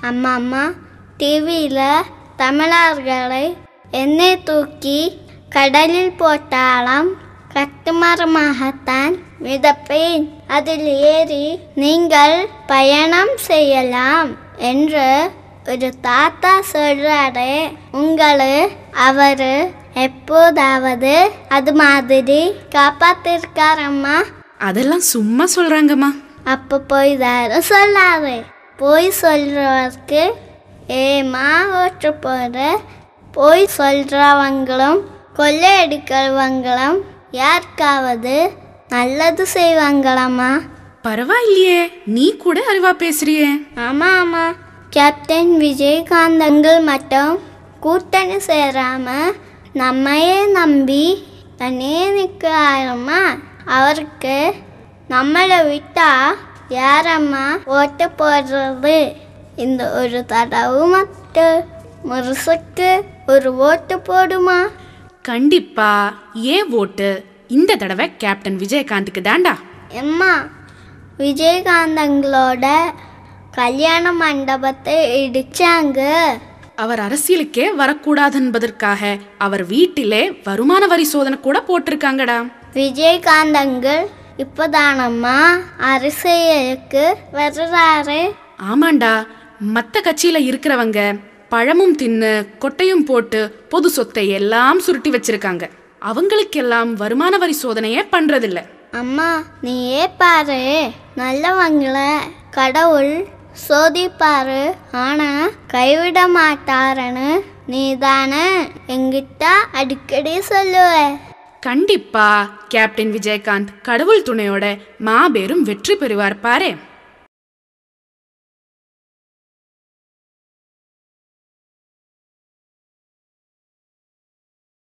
அம்மா அம்மா டிவியில் தமிழர்களை எண்ணெய் தூக்கி கடலில் போட்டாலும் கட்டுமரமாகத்தான் மிதப்பேன், அதில் ஏறி நீங்கள் பயணம் செய்யலாம் என்று ஒரு தாத்தா சொல்றாரு. அவர் எப்போதாவது அது மாதிரி காப்பாத்திருக்காரம்மா? அதெல்லாம் சும்மா சொல்றாங்கம்மா. அப்ப போய் தாரு சொல்லாரு. போய் சொல்றவருக்கு ஏமா ஓட்டு போற? போய் சொல்றவங்களும் கொள்ளையடிக்கிறவங்களும் யாருக்காவது நல்லது செய்வாங்களாம்மா? பரவாயில்லையே, நீ கூட அறிவா பேசுறியே. ஆமா ஆமா, கேப்டன் விஜயகாந்த் அங்கிள் மட்டும் கூட்டணி சேராம நம்மையே நம்பி தனியே நிற்கிறாரம்மா. அவருக்கு நம்மளை விட்டா யாரம்மா ஓட்டு போடுறது? இந்த ஒரு தடவை மட்டும் முரசுக்கு ஒரு ஓட்டு போடுமா? கண்டிப்பா. ஏன் ஓட்டு? இந்த தடவை கேப்டன் விஜயகாந்துக்கு தாண்டா. அம்மா, விஜயகாந்தங்களோட கல்யாண மண்டபத்தை இடிச்சாங்க. அவர் அரசியலுக்கே வரக்கூடாது என்பதற்காக அவர் வீட்டிலே வருமான வரி சோதனை கூட போட்டிருக்காங்கடா. விஜயகாந்தங்கள் இப்பதானம்மா அரசியலுக்கு வர்றாரு. ஆமாண்டா, மற்ற கட்சியில இருக்கிறவங்க பழமும் தின்னு கொட்டையும் போட்டு பொது சொத்தை எல்லாம் சுருட்டி வச்சிருக்காங்க. அவங்களுக்கெல்லாம் வருமான வரி சோதனையே பண்றதில்ல. அம்மா, நீயே பாரு, நல்லவங்கள கடவுள் சோதிப்பாரு, ஆனா கைவிட மாட்டாருன்னு நீதானே என்கிட்ட அடிக்கடி சொல்லுவ. கண்டிப்பா கேப்டன் விஜயகாந்த் கடவுள் துணையோட மாபெரும் வெற்றி பெறுவார் பாரு.